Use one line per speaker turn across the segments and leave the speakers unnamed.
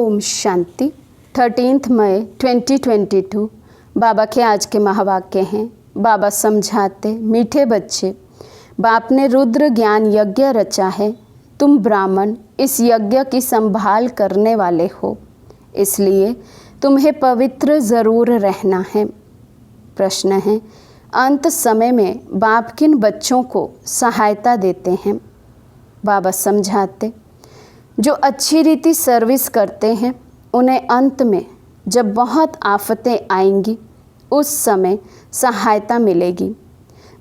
ओम शांति। 13 मई 2022 बाबा के आज के महावाक्य हैं। बाबा समझाते, मीठे बच्चे, बाप ने रुद्र ज्ञान यज्ञ रचा है। तुम ब्राह्मण इस यज्ञ की संभाल करने वाले हो, इसलिए तुम्हें पवित्र ज़रूर रहना है। प्रश्न है, अंत समय में बाप किन बच्चों को सहायता देते हैं? बाबा समझाते, जो अच्छी रीति सर्विस करते हैं उन्हें अंत में जब बहुत आफतें आएंगी उस समय सहायता मिलेगी।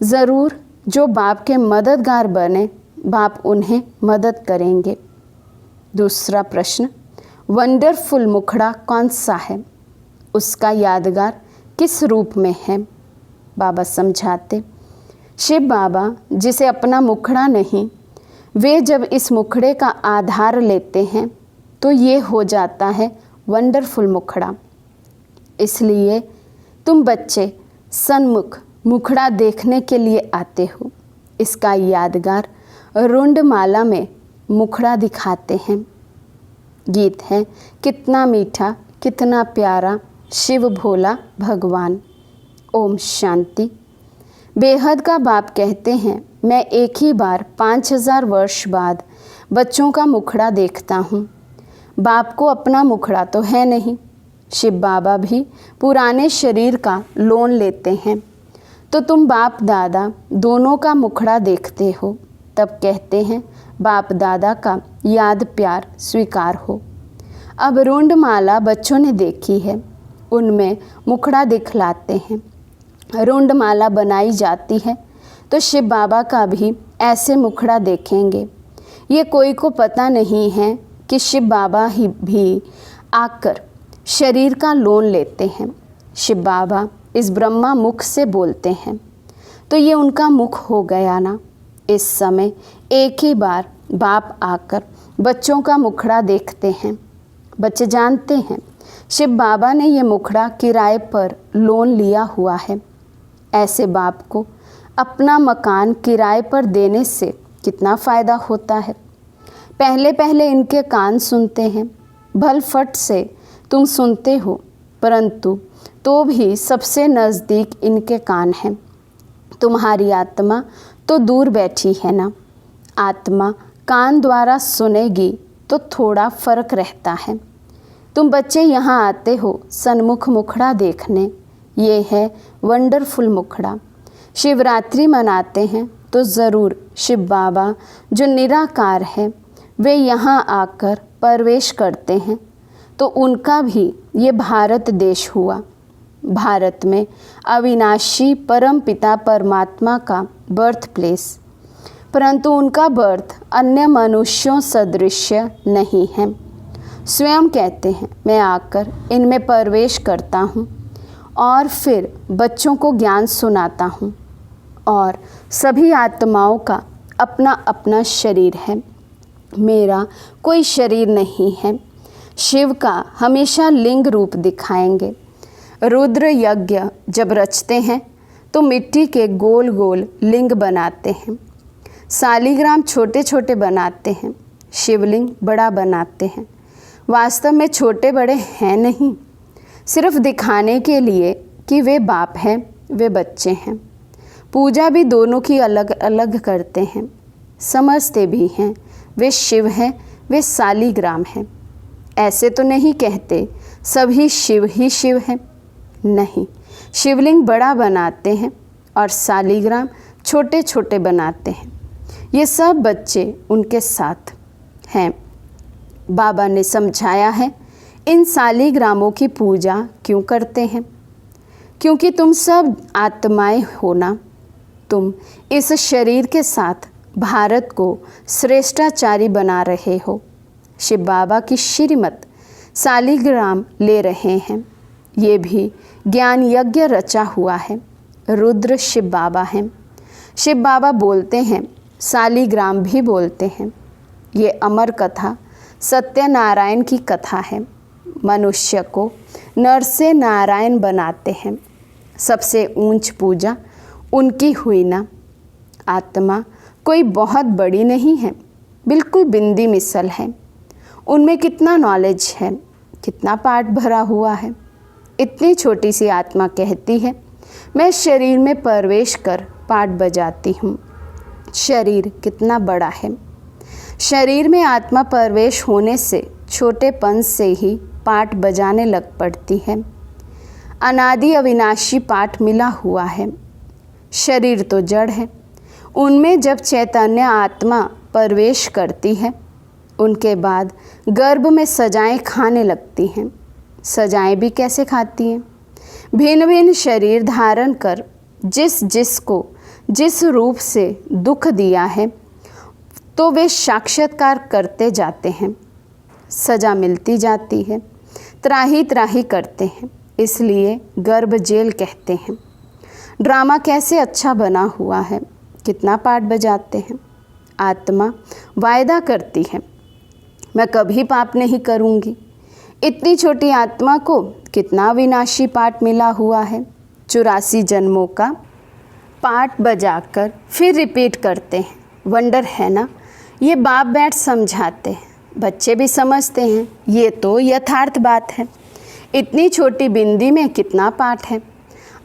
ज़रूर जो बाप के मददगार बने, बाप उन्हें मदद करेंगे। दूसरा प्रश्न, वंडरफुल मुखड़ा कौन सा है? उसका यादगार किस रूप में है? बाबा समझाते, शिव बाबा जिसे अपना मुखड़ा नहीं, वे जब इस मुखड़े का आधार लेते हैं तो ये हो जाता है वंडरफुल मुखड़ा। इसलिए तुम बच्चे सन्मुख मुखड़ा देखने के लिए आते हो। इसका यादगार रुंडमाला में मुखड़ा दिखाते हैं। गीत है, कितना मीठा कितना प्यारा शिव भोला भगवान। ओम शांति। बेहद का बाप कहते हैं, मैं एक ही बार 5000 वर्ष बाद बच्चों का मुखड़ा देखता हूँ। बाप को अपना मुखड़ा तो है नहीं। शिव बाबा भी पुराने शरीर का लोन लेते हैं, तो तुम बाप दादा दोनों का मुखड़ा देखते हो। तब कहते हैं बाप दादा का याद प्यार स्वीकार हो। अब रुंडमाला बच्चों ने देखी है, उनमें मुखड़ा दिखलाते हैं। रुंडमाला बनाई जाती है तो शिव बाबा का भी ऐसे मुखड़ा देखेंगे। ये कोई को पता नहीं है कि शिव बाबा ही भी आकर शरीर का लोन लेते हैं। शिव बाबा इस ब्रह्मा मुख से बोलते हैं, तो ये उनका मुख हो गया ना। इस समय एक ही बार बाप आकर बच्चों का मुखड़ा देखते हैं। बच्चे जानते हैं शिव बाबा ने ये मुखड़ा किराए पर लोन लिया हुआ है। ऐसे बाप को अपना मकान किराए पर देने से कितना फ़ायदा होता है। पहले पहले इनके कान सुनते हैं, भल फट से तुम सुनते हो, परंतु तो भी सबसे नज़दीक इनके कान हैं। तुम्हारी आत्मा तो दूर बैठी है ना। आत्मा कान द्वारा सुनेगी तो थोड़ा फ़र्क रहता है। तुम बच्चे यहाँ आते हो सन्मुख मुखड़ा देखने। ये है वंडरफुल मुखड़ा। शिवरात्रि मनाते हैं तो ज़रूर शिव बाबा जो निराकार है वे यहाँ आकर प्रवेश करते हैं, तो उनका भी ये भारत देश हुआ। भारत में अविनाशी परम पिता परमात्मा का बर्थ प्लेस, परंतु उनका बर्थ अन्य मनुष्यों सदृश नहीं है। स्वयं कहते हैं, मैं आकर इनमें प्रवेश करता हूँ और फिर बच्चों को ज्ञान सुनाता हूँ। और सभी आत्माओं का अपना अपना शरीर है, मेरा कोई शरीर नहीं है। शिव का हमेशा लिंग रूप दिखाएंगे। रुद्र यज्ञ जब रचते हैं तो मिट्टी के गोल गोल लिंग बनाते हैं। सालिग्राम छोटे छोटे बनाते हैं, शिवलिंग बड़ा बनाते हैं। वास्तव में छोटे बड़े हैं नहीं, सिर्फ दिखाने के लिए कि वे बाप हैं, वे बच्चे हैं। पूजा भी दोनों की अलग अलग करते हैं, समझते भी हैं वे शिव हैं, वे सालिग्राम हैं। ऐसे तो नहीं कहते सभी शिव ही शिव हैं, नहीं। शिवलिंग बड़ा बनाते हैं और सालिग्राम छोटे छोटे बनाते हैं। ये सब बच्चे उनके साथ हैं। बाबा ने समझाया है, इन सालिग्रामों की पूजा क्यों करते हैं? क्योंकि तुम सब आत्माएं हो ना। तुम इस शरीर के साथ भारत को श्रेष्ठाचारी बना रहे हो। शिव बाबा की श्रीमत सालिग्राम ले रहे हैं। ये भी ज्ञान यज्ञ रचा हुआ है। रुद्र शिव बाबा हैं। शिव बाबा बोलते हैं, सालिग्राम भी बोलते हैं। ये अमर कथा सत्यनारायण की कथा है। मनुष्य को नर से नारायण बनाते हैं। सबसे ऊंच पूजा उनकी हुई ना। आत्मा कोई बहुत बड़ी नहीं है, बिल्कुल बिंदी मिसल है। उनमें कितना नॉलेज है, कितना पाठ भरा हुआ है। इतनी छोटी सी आत्मा कहती है मैं शरीर में प्रवेश कर पाठ बजाती हूँ। शरीर कितना बड़ा है। शरीर में आत्मा प्रवेश होने से छोटेपन से ही पाठ बजाने लग पड़ती है। अनादि अविनाशी पाठ मिला हुआ है। शरीर तो जड़ है, उनमें जब चैतन्य आत्मा प्रवेश करती है उनके बाद गर्भ में सजाएं खाने लगती हैं। सजाएं भी कैसे खाती हैं? भिन्न भिन्न शरीर धारण कर जिसको जिस रूप से दुख दिया है तो वे साक्षात्कार करते जाते हैं। सजा मिलती जाती है, त्राही त्राही करते हैं, इसलिए गर्भ जेल कहते हैं। ड्रामा कैसे अच्छा बना हुआ है, कितना पाठ बजाते हैं। आत्मा वायदा करती है मैं कभी पाप नहीं करूँगी। इतनी छोटी आत्मा को कितना विनाशी पाठ मिला हुआ है। 84 जन्मों का पाठ बजाकर फिर रिपीट करते हैं। वंडर है ना, ये बाप बैठ समझाते हैं, बच्चे भी समझते हैं, ये तो यथार्थ बात है। इतनी छोटी बिंदी में कितना पाठ है।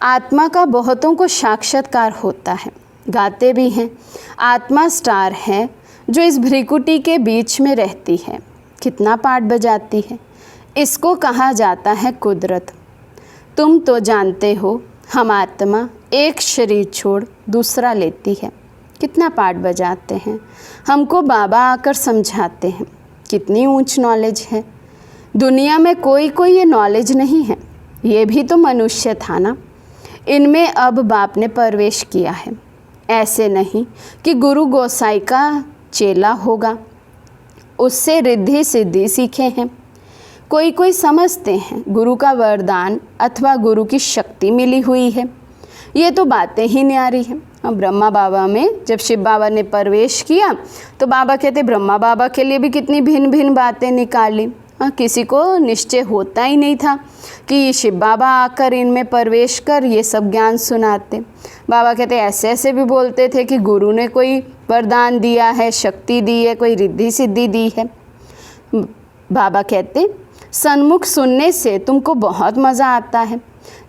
आत्मा का बहुतों को साक्षात्कार होता है, गाते भी हैं। आत्मा स्टार है जो इस भ्रिकुटी के बीच में रहती है, कितना पाठ बजाती है। इसको कहा जाता है कुदरत। तुम तो जानते हो हम आत्मा एक शरीर छोड़ दूसरा लेती है, कितना पाठ बजाते हैं। हमको बाबा आकर समझाते हैं, कितनी ऊंच नॉलेज है। दुनिया में कोई ये नॉलेज नहीं है, ये भी तो मनुष्य था ना। इनमें अब बाप ने प्रवेश किया है। ऐसे नहीं कि गुरु गोसाई का चेला होगा, उससे रिद्धि सिद्धि सीखे हैं। कोई समझते हैं गुरु का वरदान अथवा गुरु की शक्ति मिली हुई है। ये तो बातें ही न्यारी हैं। ब्रह्मा बाबा में जब शिव बाबा ने प्रवेश किया तो बाबा कहते ब्रह्मा बाबा के लिए भी कितनी भिन्न भिन्न बातें निकाली। किसी को निश्चय होता ही नहीं था कि शिव बाबा आकर इनमें प्रवेश कर ये सब ज्ञान सुनाते। बाबा कहते ऐसे ऐसे भी बोलते थे कि गुरु ने कोई वरदान दिया है, शक्ति दी है, कोई रिद्धि सिद्धि दी है। बाबा कहते सन्मुख सुनने से तुमको बहुत मज़ा आता है।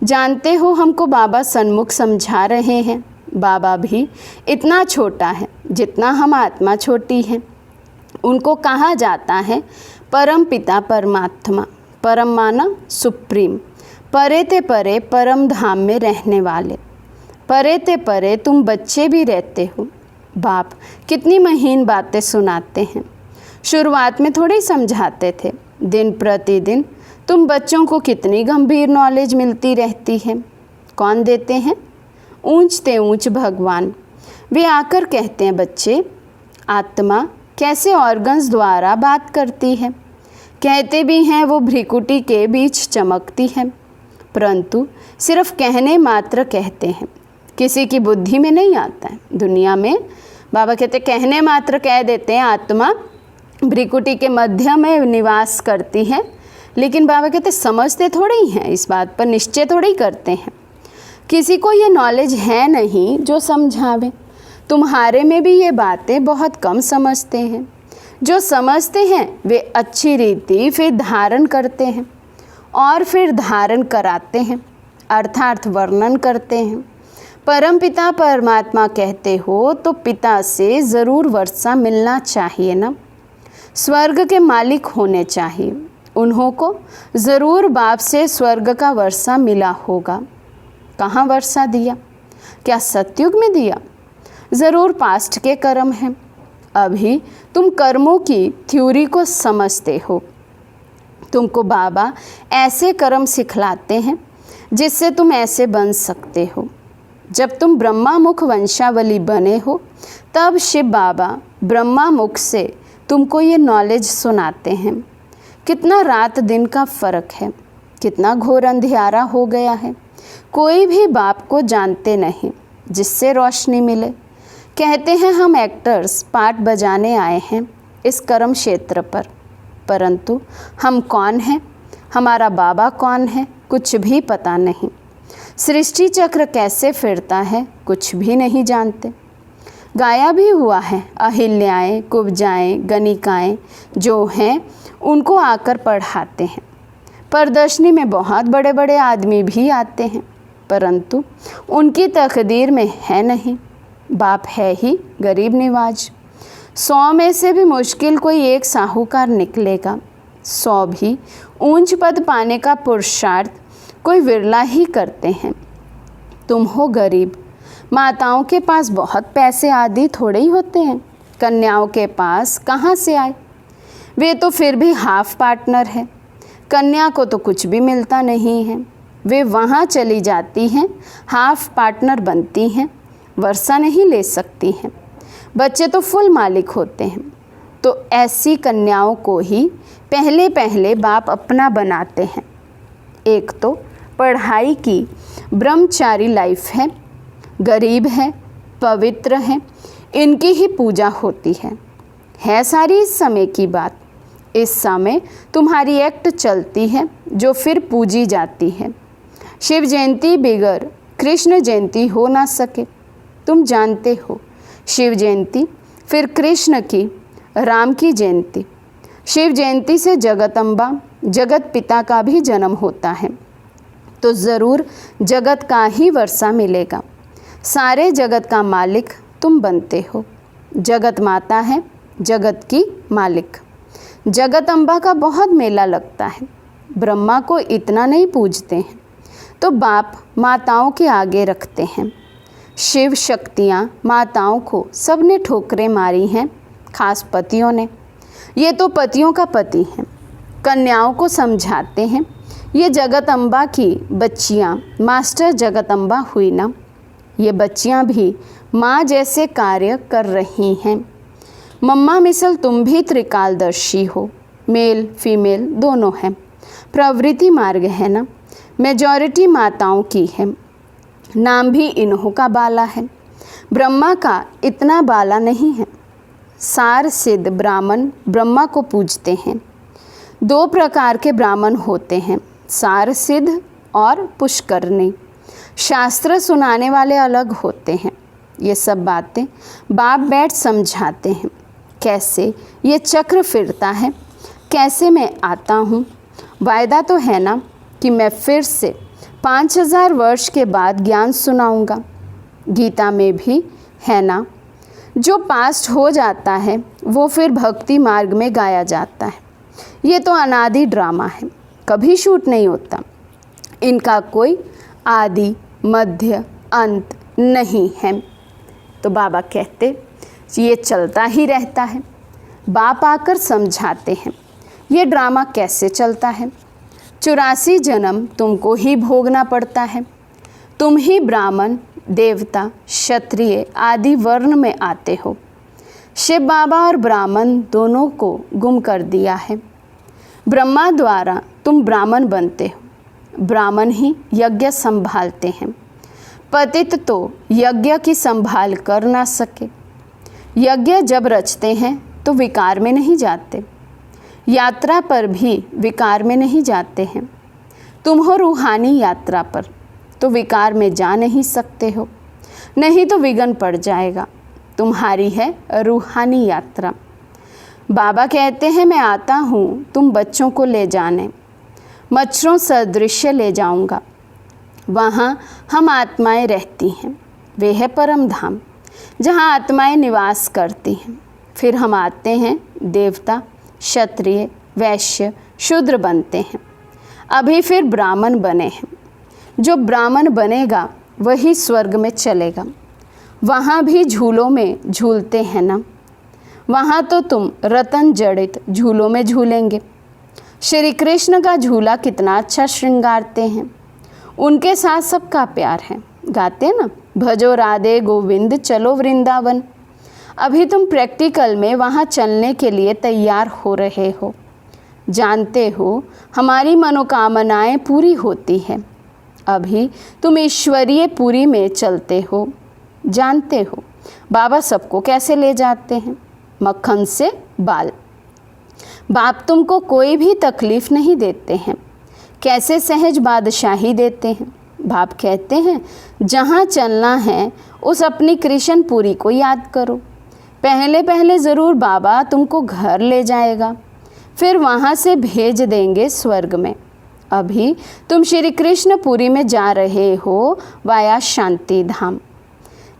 जानते हो हमको बाबा सन्मुख समझा रहे हैं। बाबा भी इतना छोटा है जितना हम आत्मा छोटी हैं। उनको कहा जाता है परम पिता परमात्मा। परम माना सुप्रीम, परे ते परे परम धाम में रहने वाले। परे ते परे तुम बच्चे भी रहते हो। बाप कितनी महीन बातें सुनाते हैं। शुरुआत में थोड़े समझाते थे, दिन प्रतिदिन तुम बच्चों को कितनी गंभीर नॉलेज मिलती रहती है। कौन देते हैं? ऊंचते ऊंच भगवान। वे आकर कहते हैं बच्चे आत्मा कैसे ऑर्गन्स द्वारा बात करती है। कहते भी हैं वो भ्रिकुटी के बीच चमकती है, परंतु सिर्फ कहने मात्र कहते हैं, किसी की बुद्धि में नहीं आता है। दुनिया में बाबा कहते कहने मात्र कह देते हैं आत्मा भ्रिकुटी के मध्य में निवास करती है, लेकिन बाबा कहते समझते थोड़े ही हैं, इस बात पर निश्चय थोड़े ही करते हैं। किसी को ये नॉलेज है नहीं जो समझावे। तुम्हारे में भी ये बातें बहुत कम समझते हैं। जो समझते हैं वे अच्छी रीति फिर धारण करते हैं और फिर धारण कराते हैं, अर्थात वर्णन करते हैं। परम पिता परमात्मा कहते हो तो पिता से ज़रूर वर्षा मिलना चाहिए ना। स्वर्ग के मालिक होने चाहिए, उन्हों को ज़रूर बाप से स्वर्ग का वर्षा मिला होगा। कहाँ वर्षा दिया? क्या सतयुग में दिया? ज़रूर पास्ट के कर्म हैं। अभी तुम कर्मों की थ्योरी को समझते हो। तुमको बाबा ऐसे कर्म सिखलाते हैं जिससे तुम ऐसे बन सकते हो। जब तुम ब्रह्मा मुख वंशावली बने हो तब शिव बाबा ब्रह्मा मुख से तुमको ये नॉलेज सुनाते हैं। कितना रात दिन का फ़र्क है, कितना घोर अंधियारा हो गया है। कोई भी बाप को जानते नहीं जिससे रोशनी मिले। कहते हैं हम एक्टर्स पाठ बजाने आए हैं इस कर्म क्षेत्र पर, परंतु हम कौन हैं, हमारा बाबा कौन है, कुछ भी पता नहीं। सृष्टि चक्र कैसे फिरता है कुछ भी नहीं जानते। गाया भी हुआ है अहिल्याएँ, कुब्जाएँ, गणिकाएँ जो हैं उनको आकर पढ़ाते हैं। प्रदर्शनी में बहुत बड़े बड़े आदमी भी आते हैं, परंतु उनकी तकदीर में है नहीं। बाप है ही गरीब निवाज। 100 में से भी मुश्किल कोई एक साहूकार निकलेगा। 100 भी ऊंच पद पाने का पुरुषार्थ कोई विरला ही करते हैं। तुम हो गरीब। माताओं के पास बहुत पैसे आदि थोड़े ही होते हैं। कन्याओं के पास कहाँ से आए? वे तो फिर भी हाफ पार्टनर है। कन्या को तो कुछ भी मिलता नहीं है। वे वहाँ चली जाती हैं, हाफ पार्टनर बनती हैं, वर्षा नहीं ले सकती हैं। बच्चे तो फुल मालिक होते हैं। तो ऐसी कन्याओं को ही पहले पहले बाप अपना बनाते हैं। एक तो पढ़ाई की ब्रह्मचारी लाइफ है, गरीब है, पवित्र है, इनकी ही पूजा होती है सारी इस समय की बात। इस समय तुम्हारी एक्ट चलती है जो फिर पूजी जाती है। शिव जयंती बिगर कृष्ण जयंती हो ना सके। तुम जानते हो, शिव जयंती फिर कृष्ण की, राम की जयंती। शिव जयंती से जगत अम्बा, जगत पिता का भी जन्म होता है, तो ज़रूर जगत का ही वर्षा मिलेगा। सारे जगत का मालिक तुम बनते हो। जगत माता है, जगत की मालिक। जगत अम्बा का बहुत मेला लगता है। ब्रह्मा को इतना नहीं पूजते हैं, तो बाप माताओं के आगे रखते हैं। शिव शक्तियाँ माताओं को सबने ठोकरें मारी हैं, खास पतियों ने। ये तो पतियों का पति हैं। कन्याओं को समझाते हैं, ये जगत अम्बा की बच्चियाँ मास्टर जगत अम्बा हुई ना। ये बच्चियाँ भी माँ जैसे कार्य कर रही हैं। मम्मा मिसल तुम भी त्रिकालदर्शी हो, मेल फीमेल दोनों हैं। प्रवृत्ति मार्ग है ना, मेजॉरिटी माताओं की है। नाम भी इन्हों का बाला है। ब्रह्मा का इतना बाला नहीं है। सार सिद्ध ब्राह्मण ब्रह्मा को पूजते हैं। 2 प्रकार के ब्राह्मण होते हैं, सार सिद्ध और पुष्करणी। शास्त्र सुनाने वाले अलग होते हैं। ये सब बातें बाप बैठ समझाते हैं। कैसे ये चक्र फिरता है, कैसे मैं आता हूँ। वायदा तो है ना कि मैं फिर से 5000 वर्ष के बाद ज्ञान सुनाऊंगा। गीता में भी है ना, जो पास्ट हो जाता है वो फिर भक्ति मार्ग में गाया जाता है। ये तो अनादि ड्रामा है, कभी शूट नहीं होता। इनका कोई आदि मध्य अंत नहीं है। तो बाबा कहते ये चलता ही रहता है। बाप आकर समझाते हैं ये ड्रामा कैसे चलता है। 84 जन्म तुमको ही भोगना पड़ता है। तुम ही ब्राह्मण, देवता, क्षत्रिय आदि वर्ण में आते हो। शिव बाबा और ब्राह्मण दोनों को गुम कर दिया है। ब्रह्मा द्वारा तुम ब्राह्मण बनते हो। ब्राह्मण ही यज्ञ संभालते हैं। पतित तो यज्ञ की संभाल कर ना सके। यज्ञ जब रचते हैं तो विकार में नहीं जाते। यात्रा पर भी विकार में नहीं जाते हैं। तुम हो रूहानी यात्रा पर, तो विकार में जा नहीं सकते हो, नहीं तो विघ्न पड़ जाएगा। तुम्हारी है रूहानी यात्रा। बाबा कहते हैं मैं आता हूँ तुम बच्चों को ले जाने। मच्छरों सदृश ले जाऊँगा। वहाँ हम आत्माएं रहती हैं। वे है परम धाम जहाँ आत्माएं निवास करती हैं। फिर हम आते हैं देवता, क्षत्रिय, वैश्य, शूद्र बनते हैं। अभी फिर ब्राह्मण बने हैं। जो ब्राह्मण बनेगा वही स्वर्ग में चलेगा। वहाँ भी झूलों में झूलते हैं ना। वहाँ तो तुम रतन जड़ित झूलों में झूलेंगे। श्री कृष्ण का झूला कितना अच्छा श्रृंगारते हैं। उनके साथ सबका प्यार है। गाते ना, भजो राधे गोविंद चलो वृंदावन। अभी तुम प्रैक्टिकल में वहाँ चलने के लिए तैयार हो रहे हो। जानते हो हमारी मनोकामनाएं पूरी होती है। अभी तुम ईश्वरीय पुरी में चलते हो। जानते हो बाबा सबको कैसे ले जाते हैं, मक्खन से बाल। बाप तुमको कोई भी तकलीफ़ नहीं देते हैं। कैसे सहज बादशाही देते हैं। बाप कहते हैं जहाँ चलना है उस अपनी कृष्णपुरी को याद करो। पहले पहले ज़रूर बाबा तुमको घर ले जाएगा, फिर वहाँ से भेज देंगे स्वर्ग में। अभी तुम श्री कृष्णपुरी में जा रहे हो वाया शांति धाम।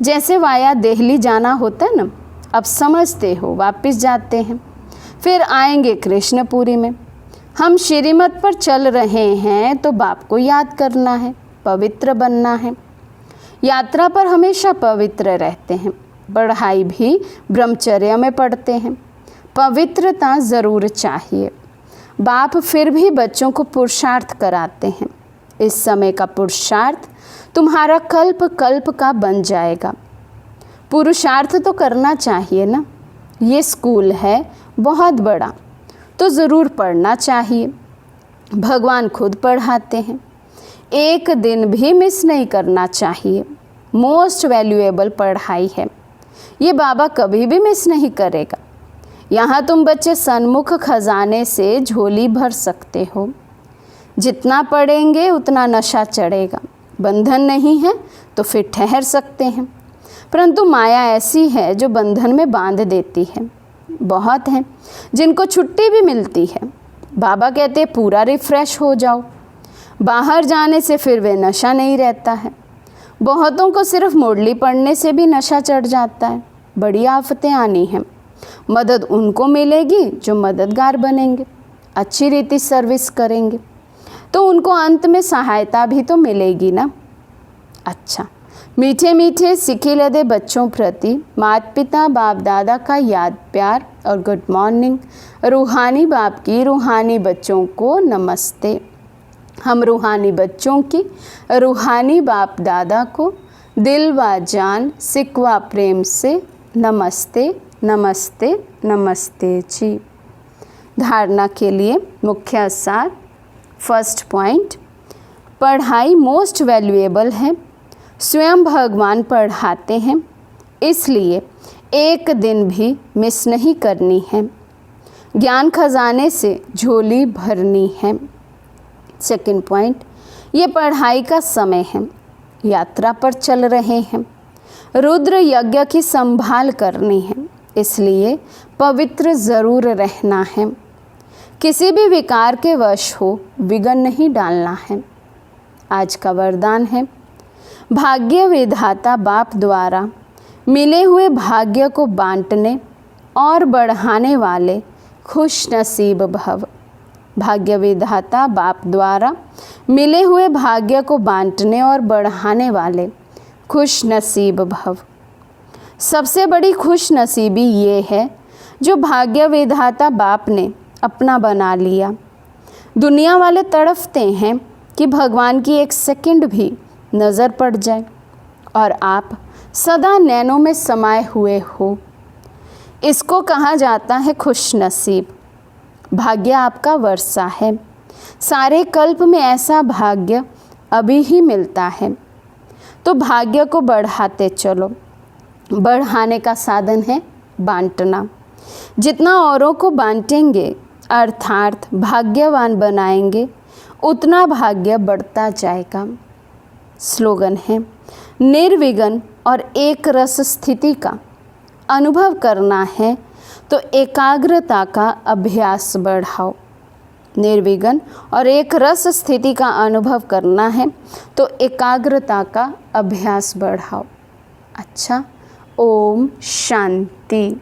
जैसे वाया दिल्ली जाना होता है ना, अब समझते हो, वापस जाते हैं फिर आएंगे कृष्णपुरी में। हम श्रीमत पर चल रहे हैं तो बाप को याद करना है, पवित्र बनना है। यात्रा पर हमेशा पवित्र रहते हैं, पढ़ाई भी ब्रह्मचर्य में पढ़ते हैं। पवित्रता ज़रूर चाहिए। बाप फिर भी बच्चों को पुरुषार्थ कराते हैं। इस समय का पुरुषार्थ तुम्हारा कल्प कल्प का बन जाएगा। पुरुषार्थ तो करना चाहिए ना। ये स्कूल है बहुत बड़ा, तो ज़रूर पढ़ना चाहिए। भगवान खुद पढ़ाते हैं। एक दिन भी मिस नहीं करना चाहिए। मोस्ट वैल्यूएबल पढ़ाई है, ये बाबा कभी भी मिस नहीं करेगा। यहाँ तुम बच्चे सन्मुख खजाने से झोली भर सकते हो। जितना पढ़ेंगे उतना नशा चढ़ेगा। बंधन नहीं है तो फिर ठहर सकते हैं, परंतु माया ऐसी है जो बंधन में बांध देती है। बहुत हैं जिनको छुट्टी भी मिलती है। बाबा कहते हैं पूरा रिफ़्रेश हो जाओ। बाहर जाने से फिर वे नशा नहीं रहता है। बहुतों को सिर्फ मुरली पढ़ने से भी नशा चढ़ जाता है। बड़ी आफतें आनी हैं। मदद उनको मिलेगी जो मददगार बनेंगे, अच्छी रीति सर्विस करेंगे, तो उनको अंत में सहायता भी तो मिलेगी ना। अच्छा, मीठे मीठे सिखे लदे बच्चों प्रति माता पिता बाप दादा का याद प्यार और गुड मॉर्निंग। रूहानी बाप की रूहानी बच्चों को नमस्ते। हम रूहानी बच्चों की रूहानी बाप दादा को दिल व जान सिकवा प्रेम से नमस्ते नमस्ते नमस्ते जी। धारणा के लिए मुख्य सार। फर्स्ट पॉइंट, पढ़ाई मोस्ट वैल्यूएबल है। स्वयं भगवान पढ़ाते हैं, इसलिए एक दिन भी मिस नहीं करनी है। ज्ञान खजाने से झोली भरनी है। सेकंड पॉइंट, ये पढ़ाई का समय है। यात्रा पर चल रहे हैं। रुद्र यज्ञ की संभाल करनी है, इसलिए पवित्र ज़रूर रहना है। किसी भी विकार के वश हो विघ्न नहीं डालना है। आज का वरदान है, भाग्य विधाता बाप द्वारा मिले हुए भाग्य को बांटने और बढ़ाने वाले खुश नसीब भव। भाग्य विधाता बाप द्वारा मिले हुए भाग्य को बांटने और बढ़ाने वाले खुश नसीब भव। सबसे बड़ी खुश नसीबी ये है जो भाग्य विधाता बाप ने अपना बना लिया। दुनिया वाले तड़फते हैं कि भगवान की एक सेकंड भी नज़र पड़ जाए और आप सदा नैनों में समाये हुए हो। इसको कहा जाता है खुश नसीब। भाग्य आपका वर्षा है। सारे कल्प में ऐसा भाग्य अभी ही मिलता है, तो भाग्य को बढ़ाते चलो। बढ़ाने का साधन है बांटना। जितना औरों को बांटेंगे अर्थात भाग्यवान बनाएंगे, उतना भाग्य बढ़ता जाएगा। स्लोगन है, निर्विघ्न और एक रस स्थिति का अनुभव करना है तो एकाग्रता का अभ्यास बढ़ाओ। निर्विघ्न और एक रस स्थिति का अनुभव करना है तो एकाग्रता का अभ्यास बढ़ाओ। अच्छा, ओम शांति।